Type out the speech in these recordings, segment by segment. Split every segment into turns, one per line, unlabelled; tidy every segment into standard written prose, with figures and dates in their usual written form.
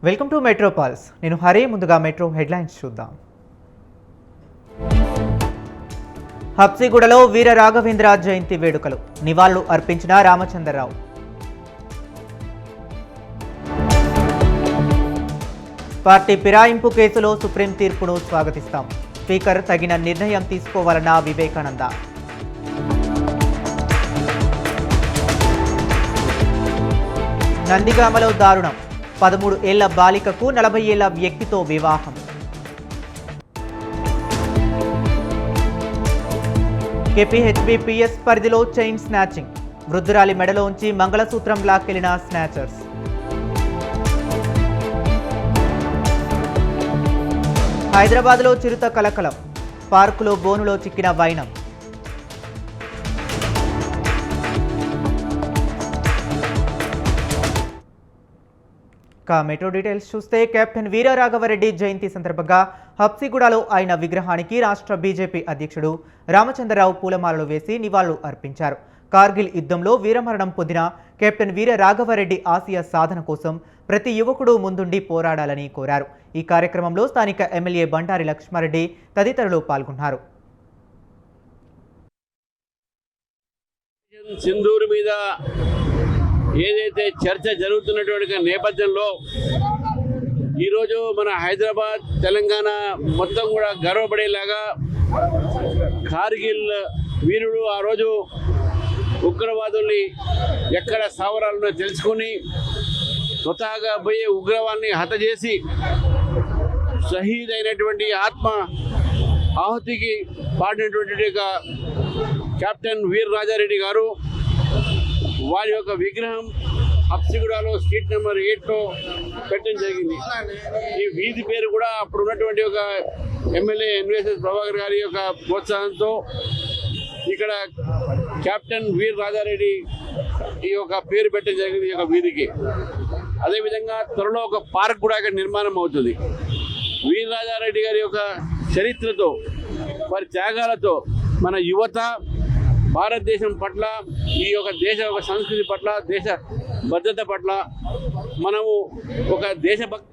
Welcome to metro pulse. నేను హరి. ముందుగా metro headlines చూద్దాం. హబ్సిగూడలో వీర రాఘవేంద్ర జయంతి వేడుకలు, నివాళులు అర్పించిన రామచంద్రరావు. పార్టీ ఫిరాయింపు కేసులో సుప్రీం తీర్పును స్వాగతిస్తాం. స్పీకర్ తగిన నిర్ణయం తీసుకోవాలన్న వివేకానంద. నందిగామలో దారుణం, 13 ఏళ్ల బాలికకు 40 ఏళ్ల వ్యక్తితో వివాహం. కేపీహెచ్బీపీఎస్ పరిధిలో చైన్ స్నాచింగ్, వృద్ధురాలి మెడలోంచి మంగళసూత్రం లాక్కెళ్లిన స్నాచర్స్. హైదరాబాద్లో చిరుత కలకలం, పార్కులో బోనులో చిక్కిన వైనం. మెట్రో డీటెయిల్స్ చూస్తే కెప్టెన్ వీర రాఘవరెడ్డి జయంతి సందర్భంగా హబ్సిగూడలో ఆయన విగ్రహానికి రాష్ట్ర బీజేపీ అధ్యక్షుడు రామచంద్రరావు పూలమాలలు వేసి నివాళులు అర్పించారు. కార్గిల్ యుద్ధంలో వీరమరణం పొందిన కెప్టెన్ వీర రాఘవరెడ్డి ఆశయ సాధన కోసం ప్రతి యువకుడు ముందుండి పోరాడాలని కోరారు. ఈ కార్యక్రమంలో స్థానిక ఎమ్మెల్యే బండారి లక్ష్మారెడ్డి తదితరులు పాల్గొన్నారు.
సింధూరు మీద ఏదైతే చర్చ జరుగుతున్నటువంటి నేపథ్యంలో ఈరోజు మన హైదరాబాద్, తెలంగాణ మొత్తం కూడా గర్వపడేలాగా కార్గిల్ వీరుడు ఆ రోజు ఉగ్రవాదుల్ని ఎక్కడ స్థావరాలను తెలుసుకొని స్వతహాగా పోయే ఉగ్రవాన్ని హత చేసి షహీద్ అయినటువంటి ఆత్మ ఆహుతికి పాడినటువంటి కెప్టెన్ వీర రాజారెడ్డి గారు వారి యొక్క విగ్రహం హబ్సిగూడలో స్ట్రీట్ నెంబర్ 8లో పెట్టడం జరిగింది. ఈ వీధి పేరు కూడా అప్పుడు ఉన్నటువంటి ఒక ఎమ్మెల్యే ఎన్విఎస్ఎస్ ప్రభాకర్ గారి యొక్క ప్రోత్సాహంతో ఇక్కడ కెప్టెన్ వీర రాజారెడ్డి ఈ యొక్క పేరు పెట్టడం జరిగింది ఈ యొక్క వీధికి. అదేవిధంగా త్వరలో ఒక పార్క్ కూడా ఇక్కడ నిర్మాణం అవుతుంది. వీర రాజారెడ్డి గారి యొక్క చరిత్రతో, వారి త్యాగాలతో మన యువత భారతదేశం పట్ల, ఈ యొక్క దేశ ఒక సంస్కృతి పట్ల, దేశ భద్రత పట్ల మనము ఒక దేశభక్తి.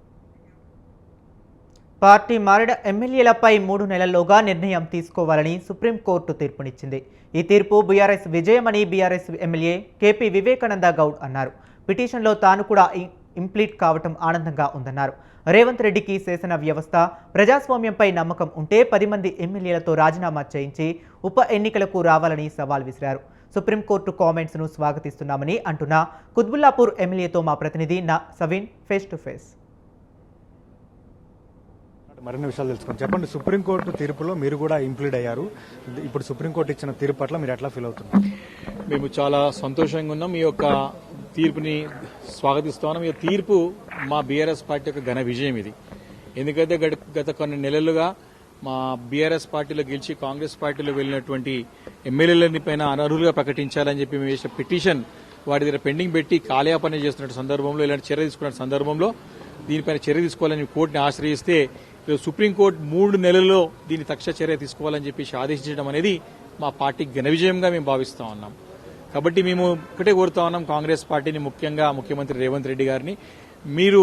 పార్టీ మారిన ఎమ్మెల్యేలపై 3 నెలల్లోగా నిర్ణయం తీసుకోవాలని సుప్రీంకోర్టు తీర్పునిచ్చింది. ఈ తీర్పు బీఆర్ఎస్ విజయమని బీఆర్ఎస్ ఎమ్మెల్యే కేపీ వివేకానంద గౌడ్ అన్నారు. పిటిషన్లో తాను కూడా ఇంప్లీట్ కావటం ఆనందంగా ఉందన్నారు. రేవంత్ రెడ్డికి శాసన వ్యవస్థ, ప్రజాస్వామ్యంపై నమ్మకం ఉంటే 10 మంది ఎమ్మెల్యేలతో రాజీనామా చేయించి ఉప ఎన్నికలకు రావాలని సవాల్ విసిరారు. సుప్రీంకోర్టు కామెంట్స్ను స్వాగతిస్తున్నామని అంటున్న కుత్బుల్లాపూర్ ఎమ్మెల్యేతో మా ప్రతినిధి సవీన్ ఫేస్ టు ఫేస్.
మరిన్ని విషయాలు తెలుసుకొని చెప్పండి. సుప్రీంకోర్టు తీర్పులో మీరు కూడా ఇంప్లీడ్ అయ్యారు. ఇప్పుడు సుప్రీంకోర్టు ఇచ్చిన తీర్పు పట్ల మీరు ఎట్లా ఫీల్ అవుతున్నారు?
మేము చాలా సంతోషంగా ఉన్నాం. ఈ యొక్క తీర్పుని స్వాగతిస్తున్నాం. ఈ తీర్పు మా బీఆర్ఎస్ పార్టీ యొక్క ఘన విజయం ఇది. ఎందుకంటే గత కొన్ని నెలలుగా మా బీఆర్ఎస్ పార్టీలో గెలిచి కాంగ్రెస్ పార్టీలో వెళ్లినటువంటి ఎమ్మెల్యేలని పైన అనర్హులుగా ప్రకటించాలని చెప్పి మేము వేసిన పిటిషన్ వాటి దగ్గర పెండింగ్ పెట్టి కాలయాపన చేస్తున్న సందర్భంలో, ఇలాంటి చర్య తీసుకున్న సందర్భంలో దీనిపైన చర్య తీసుకోవాలని కోర్టుని ఆశ్రయిస్తే సుప్రీంకోర్టు 3 నెలల్లో దీని తక్షణ చర్య తీసుకోవాలని చెప్పేసి ఆదేశించడం అనేది మా పార్టీ ఘన విజయంగా మేము భావిస్తా ఉన్నాం. కాబట్టి మేము ఒకటే కోరుతా ఉన్నాం కాంగ్రెస్ పార్టీని, ముఖ్యంగా ముఖ్యమంత్రి రేవంత్ రెడ్డి గారిని, మీరు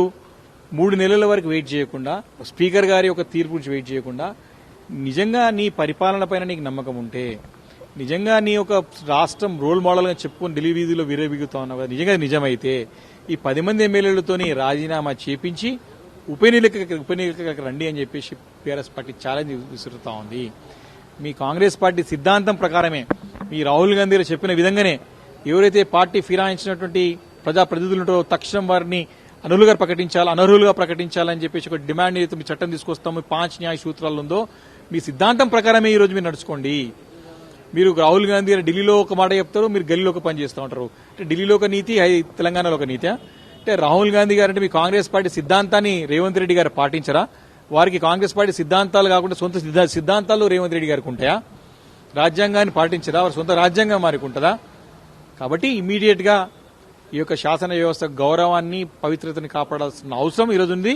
3 నెలల వరకు వెయిట్ చేయకుండా, స్పీకర్ గారి యొక్క తీర్పు గురించి వెయిట్ చేయకుండా, నిజంగా నీ పరిపాలన పైన నీకు నమ్మకం ఉంటే, నిజంగా నీ ఒక రాష్ట్రం రోల్ మోడల్గా చెప్పుకొని ఢిల్లీ వీధిలో విరవిగుతా ఉన్నావు, నిజంగా నిజమైతే ఈ 10 మంది ఎమ్మెల్యేలతోని రాజీనామా చేపించి ఉప ఎన్నికలకు రండి అని చెప్పేసి బీఆర్ఎస్ పార్టీ ఛాలెంజ్ విసురుతా ఉంది. మీ కాంగ్రెస్ పార్టీ సిద్ధాంతం ప్రకారమే, మీ రాహుల్ గాంధీ గారు చెప్పిన విధంగానే ఎవరైతే పార్టీ ఫిరాయించినటువంటి ప్రజాప్రతినిధులు ఉంటారో తక్షణం వారిని అనర్హులుగా ప్రకటించాలని చెప్పేసి ఒక డిమాండ్ ఏదైతే మీ చట్టం తీసుకొస్తాము, 5 న్యాయ సూత్రాలు ఉందో మీ సిద్ధాంతం ప్రకారమే ఈ రోజు మీరు నడుచుకోండి. మీరు రాహుల్ గాంధీ గారు ఢిల్లీలో ఒక మాట చెప్తారు, మీరు గల్లీలో ఒక పని చేస్తూ ఉంటారు. అంటే ఢిల్లీలో ఒక నీతి, తెలంగాణలో ఒక నీతి. అంటే రాహుల్ గాంధీ గారు అంటే మీ కాంగ్రెస్ పార్టీ సిద్ధాంతాన్ని రేవంత్ రెడ్డి గారు పాటించరా? వారికి కాంగ్రెస్ పార్టీ సిద్ధాంతాలు కాకుండా సొంత సిద్ధాంతాలు రేవంత్ రెడ్డి గారికి ఉంటాయా? రాజ్యాంగాన్ని పాటించరా? వారి సొంత రాజ్యాంగం వారికి ఉంటుందా? కాబట్టి ఇమీడియట్ గా ఈ యొక్క శాసన వ్యవస్థ గౌరవాన్ని, పవిత్రతని కాపాడాల్సిన అవసరం ఈరోజు ఉంది.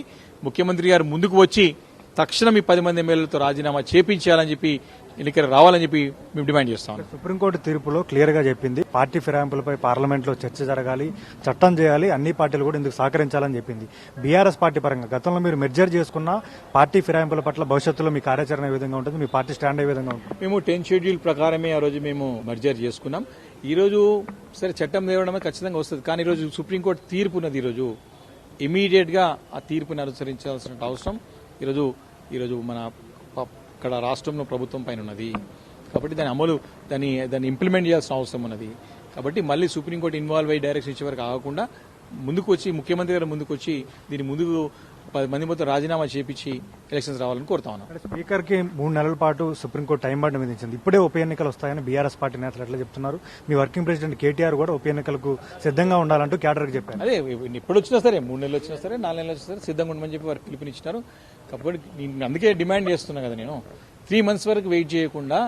ముఖ్యమంత్రి గారు ముందుకు వచ్చి తక్షణం ఈ 10 మంది ఎమ్మెల్యేలతో రాజీనామా చేపించాలని చెప్పి ఎన్నికలు రావాలని చెప్పి మేము డిమాండ్ చేస్తాం.
సుప్రీంకోర్టు తీర్పులో క్లియర్ గా చెప్పింది పార్టీ ఫిరాయింపులపై పార్లమెంట్ లో చర్చ జరగాలి, చట్టం చేయాలి, అన్ని పార్టీలు కూడా ఇందుకు సహకరించాలని చెప్పింది. బీఆర్ఎస్ పార్టీ పరంగా గతంలో మీరు మెర్జర్ చేసుకున్న పార్టీ ఫిరాయింపుల పట్ల భవిష్యత్తులో మీ కార్యాచరణ ఏ విధంగా ఉంటుంది, మీ పార్టీ స్టాండ్ ఏ విధంగా ఉంటుంది?
మేము 10 షెడ్యూల్ ప్రకారమే ఆ రోజు మేము మర్జర్ చేసుకున్నాం. ఈ రోజు సరే చట్టం తేవడమే ఖచ్చితంగా వస్తుంది, కానీ ఈరోజు సుప్రీంకోర్టు తీర్పు ఉన్నది. ఈరోజు ఇమీడియట్ గా ఆ తీర్పుని అనుసరించాల్సిన అవసరం ఈరోజు మన ఇక్కడ రాష్ట్రంలో ప్రభుత్వం పైన ఉన్నది. కాబట్టి దాని అమలు దాన్ని ఇంప్లిమెంట్ చేయాల్సిన అవసరం ఉన్నది. కాబట్టి మళ్ళీ సుప్రీంకోర్టు ఇన్వాల్వ్ అయ్యి డైరెక్షన్ ఇచ్చే వరకు ఆగకుండా ముందుకు వచ్చి ముఖ్యమంత్రి గారు ముందుకు వచ్చి దీని ముందుకు 10 మంది మొత్తం రాజీనామా చేపించి ఎలక్షన్స్ రావాలని కోరుతా ఉన్నాం.
స్పీకర్ కి 3 నెలల పాటు సుప్రీంకోర్టు టైం బాండ్ విధించింది. ఇప్పుడే ఉప ఎన్నికలు వస్తాయని బీఆర్ఎస్ పార్టీ నేతలు ఎట్లా చెప్తున్నారు? మీ వర్కింగ్ ప్రెసిడెంట్ కేటీఆర్ కూడా ఉప ఎన్నికలకు సిద్ధంగా ఉండాలంటూ క్యాడర్ కి చెప్పారు.
అదే ఎప్పుడు వచ్చినా సరే 3 నెలలు వచ్చినా సరే 4 నెలలు వచ్చినా సరే సిద్ధంగా ఉండమని చెప్పి వారికి పిలుపునిచ్చినారు. కాబట్టి నేను అందుకే డిమాండ్ చేస్తున్నా కదా, నేను 3 months వరకు వెయిట్ చేయకుండా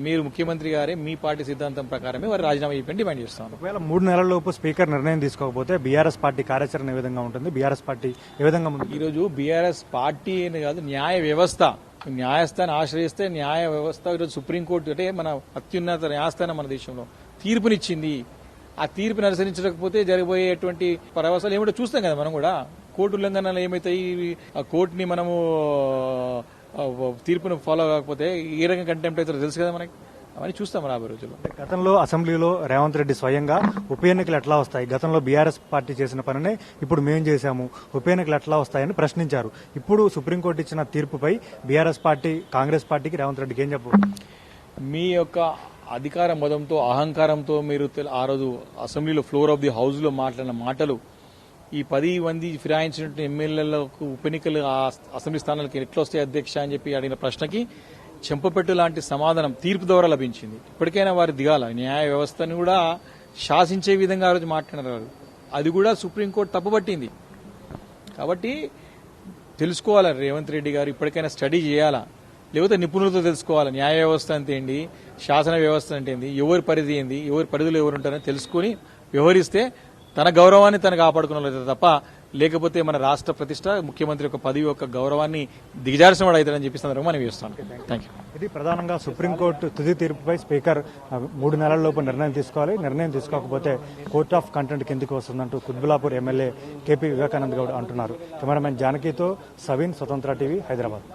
మీరు ముఖ్యమంత్రి గారే మీ పార్టీ సిద్ధాంతం ప్రకారమే వారు రాజీనామా చేయమని డిమాండ్ చేస్తాను.
ఒకవేళ 3 నెలలలోపు స్పీకర్ నిర్ణయం తీసుకోకపోతే బీఆర్ఎస్ పార్టీ కార్యాచరణ ఏ విధంగా ఉంటుంది? బీఆర్ఎస్ పార్టీ ఏ విధంగా ఉంది?
ఈ రోజు బీఆర్ఎస్ పార్టీ అని కాదు, న్యాయ వ్యవస్థ, న్యాయస్థానం ఆశ్రయిస్తే న్యాయ వ్యవస్థ ఈరోజు సుప్రీంకోర్టు అంటే మన అత్యున్నత న్యాయస్థానం మన దేశంలో తీర్పునిచ్చింది. ఆ తీర్పుని అనుసరించకపోతే జరిగిపోయేటువంటి పరవశాలు ఏమిటో చూస్తాం కదా మనం కూడా. కోర్టు ఉల్లంఘనలు ఏమైతాయి, ఆ కోర్టుని మనము తీర్పును ఫాలో కాకపోతే ఏ రకంగా కంటెంప్ట్ అవుతారో తెలుసు కదా మనకి. అవన్నీ చూస్తాం రాబోయే రోజుల్లో.
గతంలో అసెంబ్లీలో రేవంత్ రెడ్డి స్వయంగా ఉప ఎన్నికలు ఎట్లా వస్తాయి, గతంలో బీఆర్ఎస్ పార్టీ చేసిన పనినే ఇప్పుడు మేం చేశాము, ఉప ఎన్నికలు ఎట్లా వస్తాయని ప్రశ్నించారు. ఇప్పుడు సుప్రీంకోర్టు ఇచ్చిన తీర్పుపై బీఆర్ఎస్ పార్టీ కాంగ్రెస్ పార్టీకి రేవంత్ రెడ్డికి ఏం చెప్పు?
మీ యొక్క అధికార మదంతో అహంకారంతో మీరు ఆ రోజు అసెంబ్లీలో ఫ్లోర్ ఆఫ్ ది హౌస్ లో మాట్లాడిన మాటలు, ఈ 10 మంది ఫిరాయించినట్టు ఎమ్మెల్యేలకు ఉప ఎన్నికలు అసెంబ్లీ స్థానాలకు ఎట్లా వస్తాయి అధ్యక్ష అని చెప్పి అడిగిన ప్రశ్నకి చెంపపెట్టు లాంటి సమాధానం తీర్పు ద్వారా లభించింది. ఇప్పటికైనా వారు దిగాల, న్యాయ వ్యవస్థను కూడా శాసించే విధంగా ఆ రోజు మాట్లాడారు. అది కూడా సుప్రీంకోర్టు తప్పుపట్టింది. కాబట్టి తెలుసుకోవాలి రేవంత్ రెడ్డి గారు, ఇప్పటికైనా స్టడీ చేయాలా, లేకపోతే నిపుణులతో తెలుసుకోవాలి న్యాయ వ్యవస్థ అంటే ఏంటి, శాసన వ్యవస్థ అంటే ఏంటి, ఎవరి పరిధి ఏంది, ఎవరి పరిధిలో ఎవరు ఉంటారని తెలుసుకుని వ్యవహరిస్తే తన గౌరవాన్ని తను కాపాడుకున్నట్లయితే తప్ప, లేకపోతే మన రాష్ట్ర ప్రతిష్ట, ముఖ్యమంత్రి యొక్క పదవి యొక్క గౌరవాన్ని దిగజార్చిన వాడు అవుతాడని చెప్పి సందర్భంగా మనం చేస్తాను. Thank you.
ఇది ప్రధానంగా సుప్రీంకోర్టు తుది తీర్పుపై స్పీకర్ 3 నెలల్లోపు నిర్ణయం తీసుకోవాలి. నిర్ణయం తీసుకోకపోతే కోర్ట్ ఆఫ్ కంటెంట్ కిందికి వస్తుందంటూ కుత్బులాపూర్ ఎమ్మెల్యే కేపీ వివేకానంద్ గౌడ్ అంటున్నారు. కెమెరామెన్ జానకితో సవీన్, స్వతంత్ర టీవీ, హైదరాబాద్.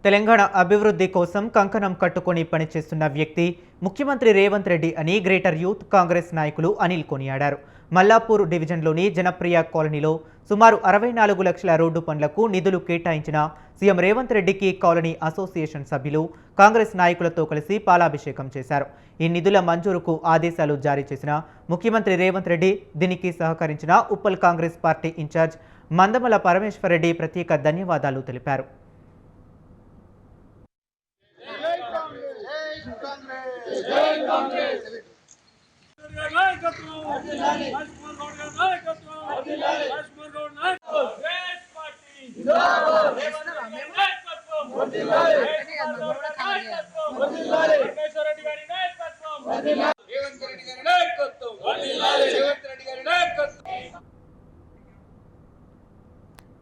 తెలంగాణ అభివృద్ధి కోసం కంకణం కట్టుకుని పనిచేస్తున్న వ్యక్తి ముఖ్యమంత్రి రేవంత్ రెడ్డి అని గ్రేటర్ యూత్ కాంగ్రెస్ నాయకులు అనిల్ కొనియాడారు. మల్లాపూర్ డివిజన్లోని జనప్రియ కాలనీలో సుమారు 64 లక్షల రోడ్డు పనులకు నిధులు కేటాయించిన సీఎం రేవంత్ రెడ్డికి కాలనీ అసోసియేషన్ సభ్యులు కాంగ్రెస్ నాయకులతో కలిసి పాలాభిషేకం చేశారు. ఈ నిధుల మంజూరుకు ఆదేశాలు జారీ చేసిన ముఖ్యమంత్రి రేవంత్ రెడ్డి, దీనికి సహకరించిన ఉప్పల్ కాంగ్రెస్ పార్టీ ఇన్ఛార్జ్ మందమల పరమేశ్వర్ రెడ్డి ప్రత్యేక ధన్యవాదాలు తెలిపారు.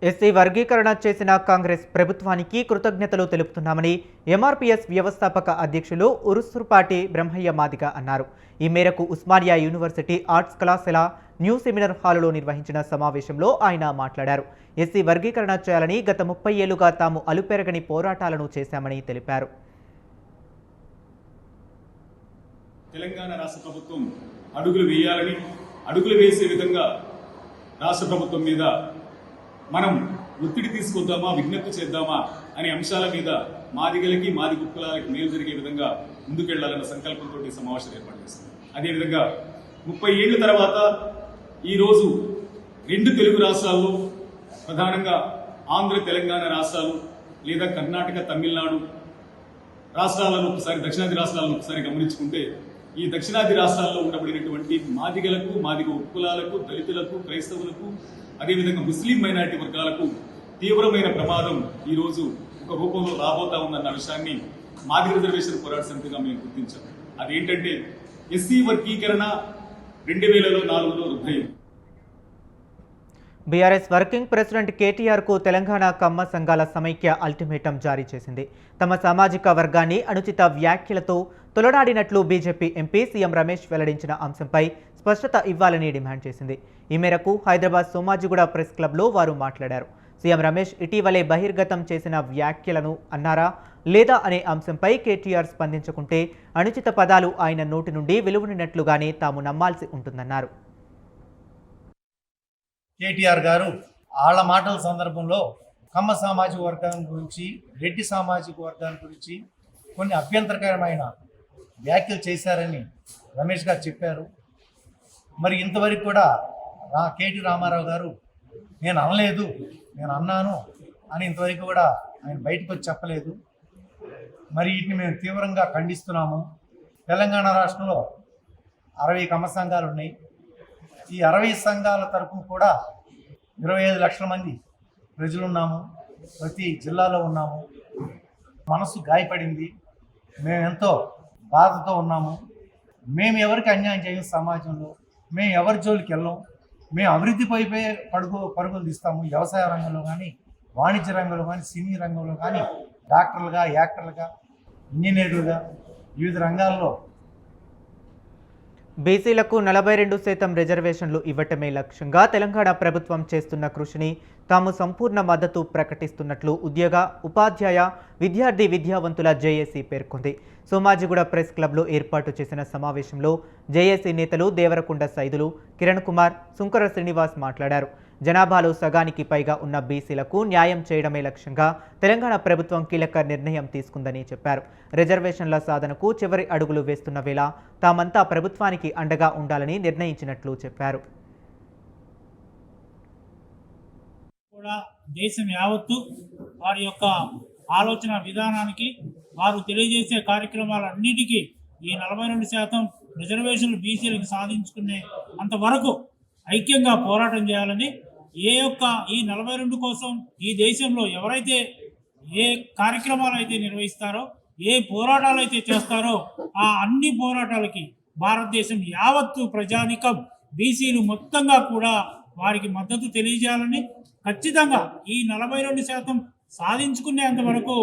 ఎస్సీ వర్గీకరణ చేసిన కాంగ్రెస్ ప్రభుత్వానికి కృతజ్ఞతలు తెలుపుతున్నామని ఎంఆర్పీఎస్ వ్యవస్థాపక అధ్యక్షులు ఉరుసుపాటి బ్రహ్మయ్య మాదిగ అన్నారు. ఈ మేరకు ఉస్మానియా యూనివర్సిటీ ఆర్ట్స్ కళాశాల న్యూ సెమినార్ హాలులో నిర్వహించిన సమావేశంలో ఆయన మాట్లాడారు. ఎస్సీ వర్గీకరణ చేయాలని గత 30 ఏళ్లుగా తాము అలుపెరగని పోరాటాలను చేశామని తెలిపారు.
తెలంగాణ రాష్ట్ర ప్రభుత్వం అడుగులు వేసే విధంగా రాష్ట్ర ప్రభుత్వం మీద మనం ఒత్తిడి తీసుకొద్దామా, విజ్ఞప్తి చేద్దామా అనే అంశాల మీద మాదిగలకి, మాది కులాలకి మేలు జరిగే విధంగా ముందుకెళ్లాలన్న సంకల్పంతో ఈ సమావేశం ఏర్పాటు చేస్తుంది. అదేవిధంగా 30 ఏళ్ల తర్వాత ఈరోజు 2 తెలుగు రాష్ట్రాల్లో, ప్రధానంగా ఆంధ్ర తెలంగాణ రాష్ట్రాలు లేదా కర్ణాటక తమిళనాడు రాష్ట్రాలను ఒకసారి, దక్షిణాది రాష్ట్రాలను ఒకసారి గమనించుకుంటే, ఈ దక్షిణాది రాష్ట్రాల్లో ఉండబడినటువంటి మాదిగలకు, మాదిగ ఉపకులాలకు, దళితులకు, క్రైస్తవులకు, అదేవిధంగా ముస్లిం మైనారిటీ వర్గాలకు తీవ్రమైన ప్రమాదం ఈ రోజు ఒక రూపంలో రాబోతా ఉందన్న విషయాన్ని మాదిగ రిజర్వేషన్ పోరాట సమితిగా మేము గుర్తించాం. అదేంటంటే ఎస్సీ వర్గీకరణ 2004లో రద్దయింది.
బీఆర్ఎస్ వర్కింగ్ ప్రెసిడెంట్ కేటీఆర్కు తెలంగాణ కమ్మ సంఘాల సమైక్య అల్టిమేటం జారీ చేసింది. తమ సామాజిక వర్గాన్ని అనుచిత వ్యాఖ్యలతో తొలడాడినట్లు బీజేపీ ఎంపీ సీఎం రమేష్ వెల్లడించిన అంశంపై స్పష్టత ఇవ్వాలని డిమాండ్ చేసింది. ఈ మేరకు హైదరాబాద్ సోమాజిగూడ ప్రెస్ క్లబ్లో వారు మాట్లాడారు. సీఎం రమేష్ ఇటీవలే బహిర్గతం చేసిన వ్యాఖ్యలను అన్నారా లేదా అనే అంశంపై కేటీఆర్ స్పందించకుంటే అనుచిత పదాలు ఆయన నోటి నుండి వెలువడినట్లుగానే తాము నమ్మాల్సి ఉంటుందన్నారు.
కేటీఆర్ గారు వాళ్ళ మాటల సందర్భంలో కమ్మ సామాజిక వర్గాన్ని గురించి, రెడ్డి సామాజిక వర్గాన్ని గురించి కొన్ని అభ్యంతరకరమైన వ్యాఖ్యలు చేశారని రమేష్ గారు చెప్పారు. మరి ఇంతవరకు కూడా కేటీ రామారావు గారు నేను అనలేదు, నేను అన్నాను అని ఇంతవరకు కూడా ఆయన బయటకు వచ్చి చెప్పలేదు. మరి వీటిని మేము తీవ్రంగా ఖండిస్తున్నాము. తెలంగాణ రాష్ట్రంలో 60 కమ్మ సంఘాలు ఉన్నాయి. ఈ 60 సంఘాల తరపున కూడా 25 లక్షల మంది ప్రజలు ఉన్నాము. ప్రతి జిల్లాలో ఉన్నాము. మనసు గాయపడింది. మేము ఎంతో బాధతో ఉన్నాము. మేము ఎవరికి అన్యాయం చేయం, సమాజంలో మేము ఎవరి జోలికి వెళ్ళాం. మేము అభివృద్ధి పైపోయే పరుగులు తీస్తాము. వ్యవసాయ రంగంలో కానీ, వాణిజ్య రంగంలో కానీ, సినీ రంగంలో కానీ, డాక్టర్లుగా, యాక్టర్లుగా, ఇంజనీర్లుగా వివిధ రంగాల్లో
బీసీలకు 42% రిజర్వేషన్లు ఇవ్వటమే లక్ష్యంగా తెలంగాణ ప్రభుత్వం చేస్తున్న కృషిని తాము సంపూర్ణ మద్దతు ప్రకటిస్తున్నట్లు ఉద్యోగ, ఉపాధ్యాయ, విద్యావంతుల జేఏసీ పేర్కొంది. సోమాజిగూడ ప్రెస్ క్లబ్లో ఏర్పాటు చేసిన సమావేశంలో జేఏసీ నేతలు దేవరకొండ సైదులు, కిరణ్ కుమార్, సుంకర శ్రీనివాస్ మాట్లాడారు. జనాభాలో సగానికి పైగా ఉన్న బీసీలకు న్యాయం చేయడమే లక్ష్యంగా తెలంగాణ ప్రభుత్వం కీలక నిర్ణయం తీసుకుందని చెప్పారు. రిజర్వేషన్ల సాధనకు చివరి అడుగులు వేస్తున్న వేళ తామంతా ప్రభుత్వానికి అండగా ఉండాలని నిర్ణయించినట్లు చెప్పారు.
కూడా దేశం యావత్తు వారి యొక్క ఆలోచన విధానానికి, వారు తెలియజేసే కార్యక్రమాలన్నిటికీ ఈ 42% రిజర్వేషన్లు బీసీలకు సాధించుకునే అంతవరకు ఐక్యంగా పోరాటం చేయాలని, ఈ 42 కోసం ఈ దేశంలో ఎవరైతే ఏ కార్యక్రమాలు అయితే నిర్వహిస్తారో, ఏ పోరాటాలు అయితే చేస్తారో ఆ అన్ని పోరాటాలకి భారతదేశం యావత్తు ప్రజానికం బీసీలు మొత్తంగా కూడా వారికి మద్దతు తెలియజేయాలని, ఖచ్చితంగా ఈ 42% సాధించుకునేంత వరకు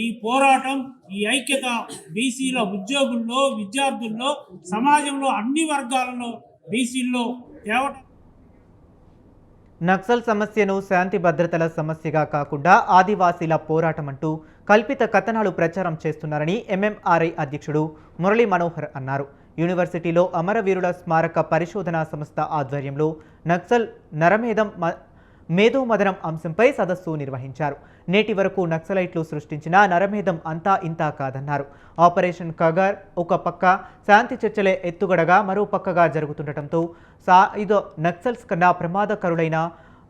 ఈ పోరాటం, ఈ ఐక్యత బీసీల ఉద్యోగుల్లో, విద్యార్థుల్లో, సమాజంలో అన్ని వర్గాలలో బీసీల్లో తేవటం.
నక్సల్ సమస్యను శాంతి భద్రతల సమస్యగా కాకుండా ఆదివాసీల పోరాటం అంటూ కల్పిత కథనాలు ప్రచారం చేస్తున్నారని ఎంఎంఆర్ఐ అధ్యక్షుడు మురళీ మనోహర్ అన్నారు. యూనివర్సిటీలో అమరవీరుల స్మారక పరిశోధనా సంస్థ ఆధ్వర్యంలో నక్సల్ మేధోమదనం అంశంపై సదస్సు నిర్వహించారు. నేటి వరకు నక్సలైట్లు సృష్టించిన నరమేధం అంతా ఇంతా కాదన్నారు. ఆపరేషన్ కగర్ ఒక పక్క శాంతి చర్చలే ఎత్తుగడగా మరో పక్కగా జరుగుతుండటంతో సాయుధ నక్సల్స్ కన్నా ప్రమాదకరులైన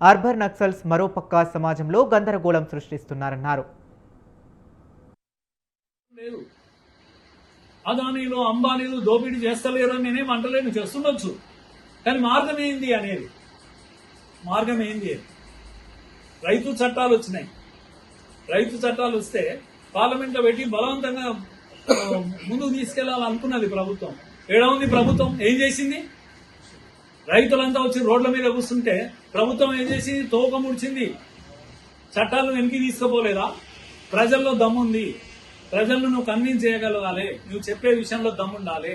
అర్బన్ నక్సల్స్ మరో పక్క సమాజంలో గందరగోళం సృష్టిస్తున్నారన్నారు.
అదానీలు, అంబానీలు దోపిడీ చేస్తలేరని నేనేం అంటలేను, చేస్తుండొచ్చు. కానీ మార్గం ఏంది? రైతు చట్టాలు వచ్చినాయి. రైతు చట్టాలు వస్తే పార్లమెంట్లో పెట్టి బలవంతంగా ముందుకు తీసుకెళ్లాలనుకున్నది ప్రభుత్వం. ఏడా ఉంది ప్రభుత్వం? ఏం చేసింది? రైతులంతా వచ్చి రోడ్ల మీద కూర్చుంటే ప్రభుత్వం ఏం చేసింది? తోక ముడిచింది. చట్టాలు వెనక్కి తీసుకుపోలేదా? ప్రజల్లో దమ్ముంది. ప్రజలను నువ్వు కన్విన్స్ చేయగలగాలి. నువ్వు చెప్పే విషయంలో దమ్ముండాలి.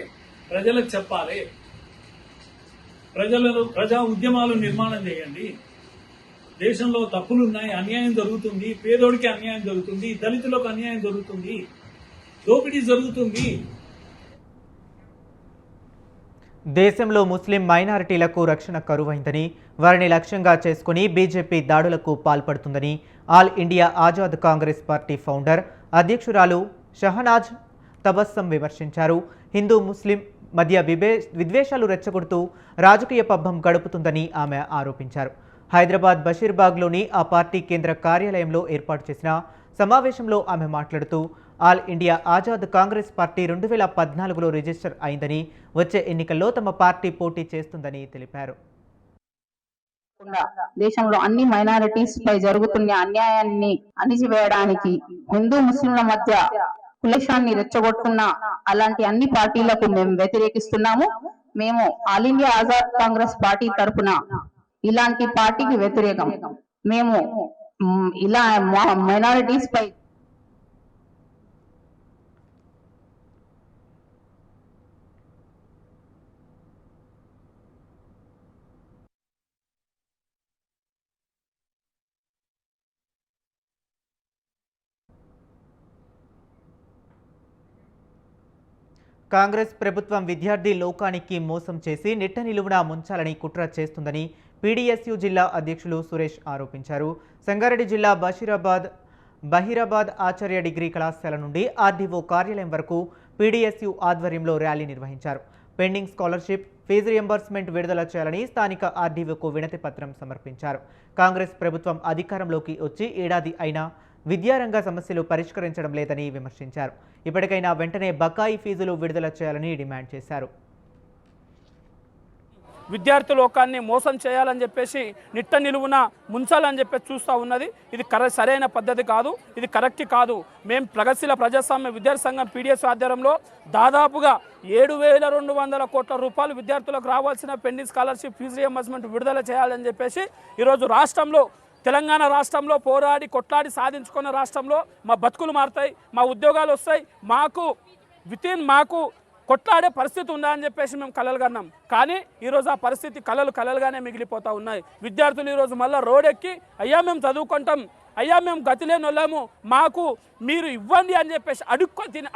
ప్రజలకు చెప్పాలి. ప్రజా ఉద్యమాలు నిర్మాణం చేయండి. దేశంలో తప్పులున్నాయి, అన్యాయం జరుగుతుంది, పేదోడికి అన్యాయం జరుగుతుంది, దళితులకు అన్యాయం జరుగుతుంది, దోపిడీ జరుగుతుంది.
దేశంలో ముస్లిం మైనారిటీలకు రక్షణ కరువైందని, వారిని లక్ష్యంగా చేసుకుని బీజేపీ దాడులకు పాల్పడుతుందని All India Azad Congress Party founder, అధ్యక్షురాలు షహనాజ్ తబస్సం విమర్శించారు. హిందూ ముస్లిం మధ్య విద్వేషాలు రెచ్చగొడుతూ రాజకీయ పబ్బం గడుపుతుందని ఆమె ఆరోపించారు. హైదరాబాద్ బషీర్బాగ్లోని ఆ పార్టీ కేంద్ర కార్యాలయంలో ఏర్పాటు చేసిన సమావేశంలో ఆమె మాట్లాడుతూ All India Azad Congress Party 2014లో రిజిస్టర్ అయిందని, వచ్చే ఎన్నికల్లో తమ పార్టీ పోటీ చేస్తుందని తెలిపారు.
దేశంలో అన్ని మైనారిటీస్ పై జరుగుతున్న అన్యాయాన్ని అణిచివేయడానికి, హిందూ ముస్లింల మధ్య కులశాన్ని రెచ్చగొట్టుకున్న అలాంటి అన్ని పార్టీలకు మేము వ్యతిరేకిస్తున్నాము. మేము all India Azad Congress party తరఫున ఇలాంటి పార్టీకి వ్యతిరేకం. మేము ఇలా మైనారిటీస్ పై
కాంగ్రెస్ ప్రభుత్వం విద్యార్థి లోకానికి మోసం చేసి నిట్ట నిలువునా ముంచాలని కుట్ర చేస్తుందని పీడీఎస్యూ జిల్లా అధ్యక్షులు సురేష్ ఆరోపించారు. సంగారెడ్డి జిల్లా బహీరాబాద్ ఆచార్య డిగ్రీ కళాశాల నుండి ఆర్డీఓ కార్యాలయం వరకు పీడీఎస్యూ ఆధ్వర్యంలో ర్యాలీ నిర్వహించారు. పెండింగ్ స్కాలర్షిప్, ఫీజు రియంబర్స్మెంట్ విడుదల చేయాలని స్థానిక ఆర్డీఓకు వినతి పత్రం సమర్పించారు. కాంగ్రెస్ ప్రభుత్వం అధికారంలోకి వచ్చి ఏడాది అయినా విద్యారంగ సమస్యలు పరిష్కరించడం లేదని విమర్శించారు. ఇప్పటికైనా వెంటనే బకాయి ఫీజులు విడుదల చేయాలని డిమాండ్ చేశారు.
విద్యార్థి లోకాన్ని మోసం చేయాలని చెప్పేసి నిట్ట నిలువున ముంచాలని చెప్పేసి చూస్తూ ఉన్నది. ఇది సరైన పద్ధతి కాదు, ఇది కరెక్ట్ కాదు. మేము ప్రగతిశీల ప్రజాస్వామ్య విద్యార్థి సంఘం పీడీఎస్ ఆధ్వర్యంలో దాదాపుగా 7,200 కోట్ల రూపాయలు విద్యార్థులకు రావాల్సిన పెండింగ్ స్కాలర్షిప్, ఫీజు రియంబర్స్మెంట్ విడుదల చేయాలని చెప్పేసి ఈరోజు రాష్ట్రంలో, తెలంగాణ రాష్ట్రంలో పోరాడి కొట్లాడి సాధించుకున్న రాష్ట్రంలో మా బతుకులు మారుతాయి, మా ఉద్యోగాలు వస్తాయి, మాకు కొట్లాడే పరిస్థితి ఉందా అని చెప్పేసి మేము కలలు కన్నాం. కానీ ఈరోజు ఆ పరిస్థితి కలలుగానే మిగిలిపోతూ ఉన్నాయి. విద్యార్థులు ఈరోజు మళ్ళీ రోడ్డెక్కి అయ్యా మేము చదువుకుంటాం, అయ్యా మేము గతి లేని వాళ్ళము, మాకు మీరు ఇవ్వండి అని చెప్పేసి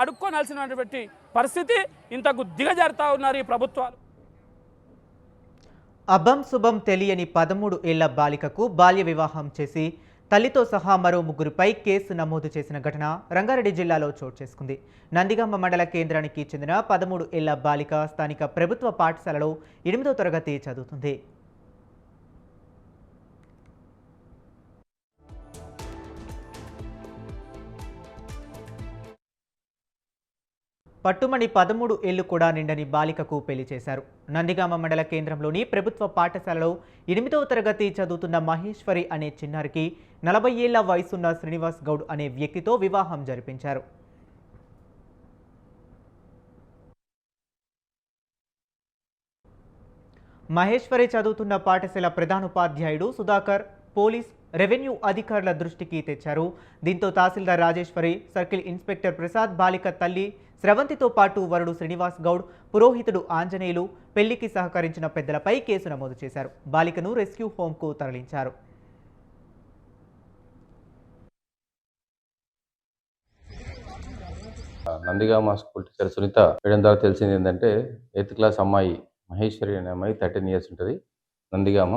అడుక్కోనాల్సినటువంటి పరిస్థితి ఇంతకు దిగజారుతూ ఉన్నారు ఈ ప్రభుత్వాలు.
అభం శుభం తెలియని 13 ఏళ్ల బాలికకు బాల్య వివాహం చేసి తల్లితో సహా మరో 3గురిపై కేసు నమోదు చేసిన ఘటన రంగారెడ్డి జిల్లాలో చోటు చేసుకుంది. నందిగామ మండల కేంద్రానికి చెందిన 13 ఏళ్ల బాలిక స్థానిక ప్రభుత్వ పాఠశాలలో 8వ తరగతి చదువుతుంది. పట్టుమణి 13 ఏళ్లు కూడా నిండని బాలికకు పెళ్లి చేశారు. నందిగామ మండల కేంద్రంలోని ప్రభుత్వ పాఠశాలలో 8వ తరగతి చదువుతున్న మహేశ్వరి అనే చిన్నారికి 40 ఏళ్ల వయసున్న శ్రీనివాస్ గౌడ్ అనే వ్యక్తితో వివాహం జరిపించారు. మహేశ్వరి చదువుతున్న పాఠశాల ప్రధానోపాధ్యాయుడు సుధాకర్ పోలీస్, రెవెన్యూ అధికారుల దృష్టికి తెచ్చారు. దీంతో తహసీల్దార్ రాజేశ్వరి, సర్కిల్ ఇన్స్పెక్టర్ ప్రసాద్, బాలిక తల్లి స్రవంతితో పాటు వరుడు శ్రీనివాస్ గౌడ్, పురోహితుడు ఆంజనేయులు పెళ్లికి సహకరించిన పెద్దలపై కేసు నమోదు చేశారు. బాలికను రెస్క్యూ హోంకు తరలించారు.
నందిగామ స్కూల్ టీచర్ సునీత వేయడం ద్వారా తెలిసింది ఏంటంటే 8th క్లాస్ అమ్మాయి మహేశ్వరి అనే అమ్మాయి 13 years ఉంటుంది, నందిగామ.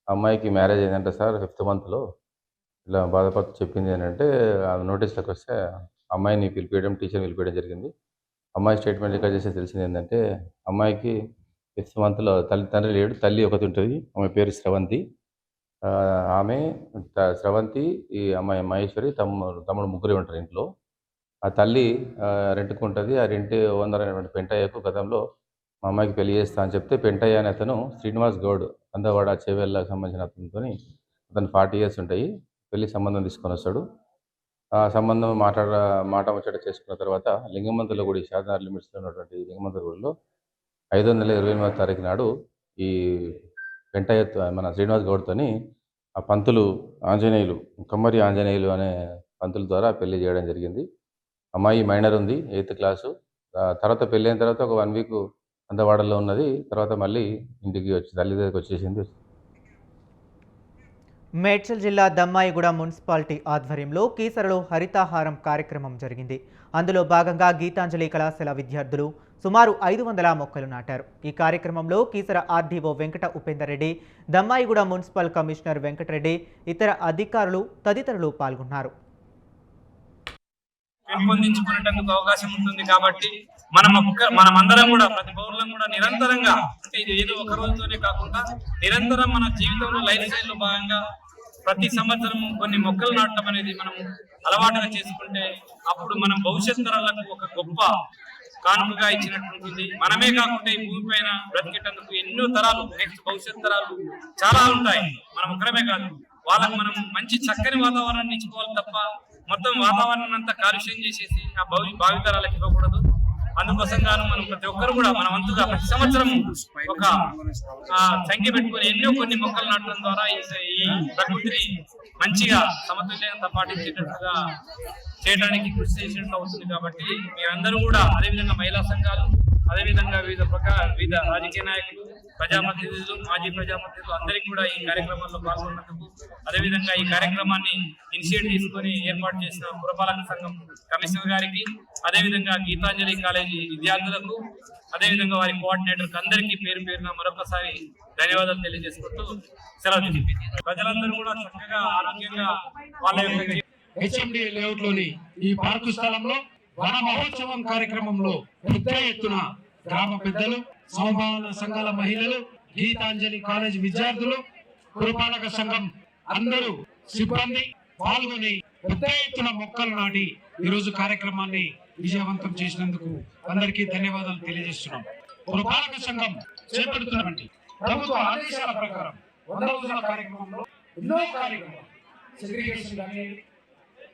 అమ్మాయికి మ్యారేజ్ అయిందంటే సార్ 5th monthలో ఇలా బాధపడుతూ చెప్పింది ఏంటంటే నోటీస్లోకి వస్తే అమ్మాయిని పిలిపించడం, టీచర్ని పిలిపించడం జరిగింది. అమ్మాయి స్టేట్మెంట్ రికార్డ్ చేసి తెలిసింది ఏంటంటే అమ్మాయికి 5th monthలో తండ్రి లేడు, తల్లి ఒకటి ఉంటుంది. ఆమె పేరు స్రవంతి. ఆమె స్రవంతి, ఈ అమ్మాయి మహేశ్వరి, తమ్ముడు 3 ఉంటారు ఇంట్లో. ఆ తల్లి రెంట్కి ఉంటుంది. ఆ రెంట్ ఓనర్ అయినటువంటి పెంటయ్యకు గతంలో మా అమ్మాయికి పెళ్లి చేస్తా అని చెప్తే పెంటయ్య అనే అతను శ్రీనివాస్ గౌడ్ అందవాడ చేవెళ్ళకు సంబంధించిన అతను 40 years ఉంటాయి. పెళ్లి సంబంధం తీసుకొని వస్తాడు. ఆ సంబంధం మాట ముచ్చట చేసుకున్న తర్వాత లింగమంతుల గుడి, షాద్నగర్ లిమిట్స్లో ఉన్నటువంటి లింగమంతుల గుడిలో 5వ నెల 28వ తారీఖు నాడు ఈ పెంటయ్య మన శ్రీనివాస్ గౌడ్తోని ఆ పంతులు ఆంజనేయులు, కమ్మరి ఆంజనేయులు అనే పంతుల ద్వారా పెళ్లి చేయడం జరిగింది. అమ్మాయి మైనర్ ఉంది, 8th క్లాసు. తర్వాత పెళ్ళి అయిన తర్వాత ఒక 1 week అందవాడలో ఉన్నది. తర్వాత మళ్ళీ ఇంటికి వచ్చి తల్లి దగ్గరికి వచ్చేసింది.
మేడ్చల్ జిల్లా దమ్మాయిగూడ మున్సిపాలిటీ ఆధ్వర్యంలో కీసరలో హరితాహారం కార్యక్రమం జరిగింది. అందులో భాగంగా గీతాంజలి కళాశాల విద్యార్థులు సుమారు 500 మొక్కలు నాటారు. ఈ కార్యక్రమంలో Keesara RDO Venkata Upender Reddy, Dammaiguda municipal commissioner Venkatareddy, ఇతర అధికారులు తదితరులు పాల్గొన్నారు.
పెంపొందించుకునేందుకు అవకాశం ఉంటుంది కాబట్టి మనమందరం కూడా, ప్రతి పౌరులం కూడా నిరంతరంగా, అంటే ఇది ఏదో ఒక రోజుతోనే కాకుండా నిరంతరం మన జీవితంలో లైఫ్ స్టైల్ లో భాగంగా ప్రతి సంవత్సరం కొన్ని మొక్కలు నాటడం అనేది మనం అలవాటుగా చేసుకుంటే అప్పుడు మనం భవిష్యత్ తరాలకు ఒక గొప్ప కానుకగా ఇచ్చినట్టుంటుంది. మనమే కాకుండా ఈ భూమి పైన బ్రతికేటందుకు ఎన్నో తరాలు, నెక్స్ట్ భవిష్యత్ తరాలు చాలా ఉంటాయి. మనం ఒక్కరమే కాదు, వాళ్ళకు మనం మంచి చక్కని వాతావరణాన్ని ఇచ్చుకోవాలి తప్ప మొత్తం వాతావరణం అంతా కాలుష్యం చేసేసి ఆ భావితరాలకు ఇవ్వకూడదు. అందుకోసం గాను మనం ప్రతి ఒక్కరు కూడా మన వంతుగా ప్రతి సంవత్సరం ఒక సంఖ్య పెట్టుకుని ఎన్నో కొన్ని మొక్కలు నాటడం ద్వారా ఈ ప్రకృతిని మంచిగా సమతుల్యంగా పాటించేటట్టుగా చేయడానికి కృషి చేసినట్టు అవుతుంది. కాబట్టి మీరందరూ కూడా అదేవిధంగా మహిళా సంఘాలు, అదేవిధంగా వివిధ రాజకీయ నాయకులు, ప్రజాప్రతినిధులు, మాజీ ప్రజాప్రతినిధులు అందరికీ కూడా ఈ కార్యక్రమంలో పాల్గొన్నందుకు, అదేవిధంగా ఈ కార్యక్రమాన్ని ఇనిషియేట్ తీసుకొని ఏర్పాటు చేసిన పురపాలక సంఘం కమిషనర్ గారికి, అదేవిధంగా గీతాంజలి కాలేజీ విద్యార్థులకు, అదేవిధంగా వారి కోఆర్డినేటర్కి అందరికీ పేరు పేరున మరొకసారి ధన్యవాదాలు తెలియజేసుకుంటూ సెలవు తీసుకుంటున్నాను. ప్రజలందరూ కూడా చక్కగా ఆరోగ్యంగా వాళ్ళ యొక్క
హెచ్ఎండి లేఅవుట్ లోని ఈ పార్కు స్థలంలో వన మహోత్సవం కార్యక్రమంలో పెద్ద ఎత్తున గ్రామ పెద్దలు, సమభావన సంఘాల మహిళలు, గీతాంజలి కాలేజ్ విద్యార్థులు, పురపాలక సంఘం అందరూ సిబ్బంది పాల్గొని పెద్ద ఎత్తున మొక్కలు నాటి ఈరోజు కార్యక్రమాన్ని విజయవంతం చేసినందుకు అందరికీ ధన్యవాదాలు తెలియజేస్తున్నాం. పురపాలక సంఘం చేపడుతున్నటువంటి ప్రభుత్వ ఆదేశాల ప్రకారం 100 రోజుల కార్యక్రమంలో ఎన్నో కార్యక్రమాలు, సెగ్రిగేషన్ కానివ్వండి,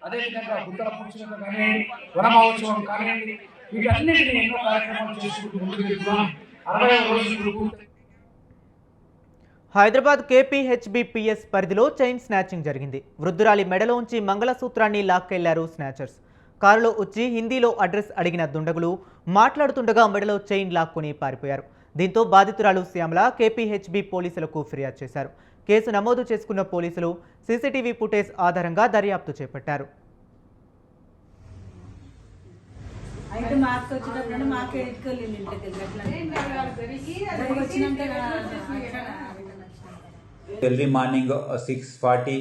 అదేవిధంగా గుట్టల పూజలు కానివ్వండి, వన మహోత్సవం కానివ్వండి, వీటన్నిటిని ఎన్నో కార్యక్రమాలు చేసుకుంటూ ముందుకు వెళ్తున్నాం. 60 రోజులు
హైదరాబాద్ KPHBPS పరిధిలో చైన్ స్నాచింగ్ జరిగింది. వృద్ధురాలి మెడలోంచి మంగళసూత్రాన్ని లాక్కెళ్లారు స్నాచర్స్. కారులో వచ్చి హిందీలో అడ్రస్ అడిగిన దుండగులు మాట్లాడుతుండగా మెడలో చైన్ లాక్కొని పారిపోయారు. దీంతో బాధితురాలు శ్యామల KPHB పోలీసులకు ఫిర్యాదు చేశారు. కేసు నమోదు చేసుకున్న పోలీసులు CCTV ఫుటేజ్ ఆధారంగా దర్యాప్తు చేపట్టారు.
ఎర్లీ మార్నింగ్ 6:40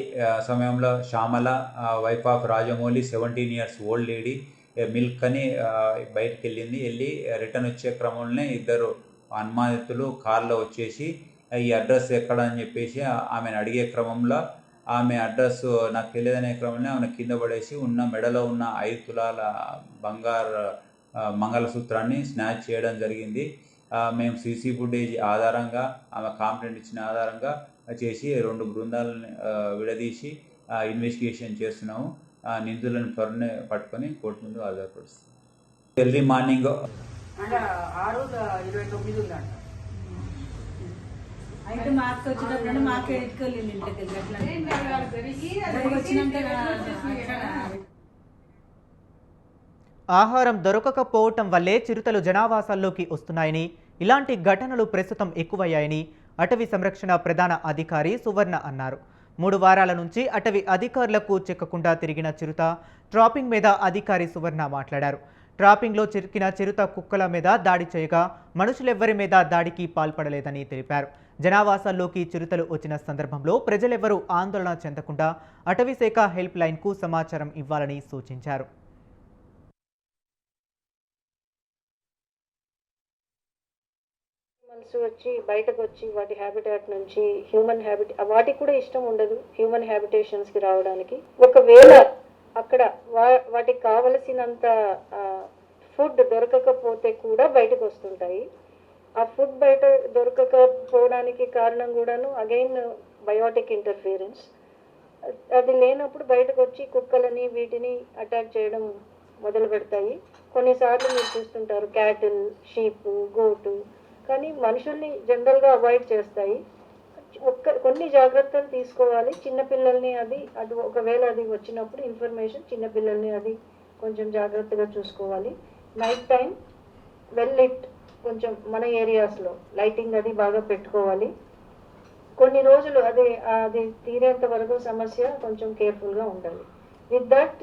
సమయంలో Shyamala, wife of Rajamouli, 17 years old lady, milk అని బయటకు వెళ్ళి రిటర్న్ వచ్చే క్రమంలోనే ఇద్దరు అనుమానితులు కార్లో వచ్చేసి ఈ అడ్రస్ ఎక్కడ అని చెప్పేసి ఆమెను అడిగే క్రమంలో ఆమె అడ్రస్ నాకు తెలియదనే క్రమంలో ఆమె కింద పడేసి ఉన్న మెడలో ఉన్న 5 తులాల బంగారు మంగళసూత్రాన్ని స్నాచ్ చేయడం జరిగింది. మేము CC ఫుటేజ్ ఆధారంగా, ఆమె కాంప్లైంట్ ఇచ్చిన ఆధారంగా చేసి 2 బృందాలను విడదీసి ఇన్వెస్టిగేషన్ చేస్తున్నాము. నిందితులను త్వరనే పట్టుకొని కోర్టు ముందు హాజరుపరుస్తాం. ఎర్లీ మార్నింగ్
6:29 ఉందంట. అయితే మాకు వచ్చేటప్పుడు మాకే ఎత్తుకెళ్ళింది ఇంటికి
ఆహారం దొరకకపోవటం వల్లే చిరుతలు జనావాసాల్లోకి వస్తున్నాయని, ఇలాంటి ఘటనలు ప్రస్తుతం ఎక్కువయ్యాయని అటవీ సంరక్షణ ప్రధాన అధికారి సువర్ణ అన్నారు. 3 వారాల నుంచి అటవీ అధికారులకు చిక్కకుండా తిరిగిన చిరుత ట్రాపింగ్ మీద అధికారి సువర్ణ మాట్లాడారు. ట్రాపింగ్లో చిరికిన చిరుత కుక్కల మీద దాడి చేయగా మనుషులెవ్వరి మీద దాడికి పాల్పడలేదని తెలిపారు. జనావాసాల్లోకి చిరుతలు వచ్చిన సందర్భంలో ప్రజలెవ్వరూ ఆందోళన చెందకుండా అటవీశాఖ హెల్ప్ లైన్కు సమాచారం ఇవ్వాలని సూచించారు.
వచ్చి బయటకు వచ్చి వాటి హ్యాబిటాట్ నుంచి హ్యూమన్ వాటికి కూడా ఇష్టం ఉండదు హ్యూమన్ హ్యాబిటేషన్స్కి రావడానికి. ఒకవేళ అక్కడ వాటికి కావలసినంత ఫుడ్ దొరకకపోతే కూడా బయటకు వస్తుంటాయి. ఆ ఫుడ్ బయట దొరకకపోవడానికి కారణం కూడాను అగైన్ బయోటిక్ ఇంటర్ఫియరెన్స్. అది లేనప్పుడు బయటకు వచ్చి కుక్కలని వీటిని అటాక్ చేయడం మొదలు పెడతాయి. కొన్నిసార్లు మీరు చూస్తుంటారు క్యాటిల్, షీప్, గోటు, కానీ మనుషుల్ని జనరల్గా అవాయిడ్ చేస్తాయి. కొన్ని జాగ్రత్తలు తీసుకోవాలి. చిన్నపిల్లల్ని అది ఒకవేళ అది వచ్చినప్పుడు ఇన్ఫర్మేషన్ చిన్నపిల్లల్ని అది కొంచెం జాగ్రత్తగా చూసుకోవాలి. నైట్ టైం వెల్ లిట్, కొంచెం మన ఏరియాస్లో లైటింగ్ అది బాగా పెట్టుకోవాలి. కొన్ని రోజులు అది తీరేంత వరకు సమస్య కొంచెం కేర్ఫుల్గా ఉండాలి. With that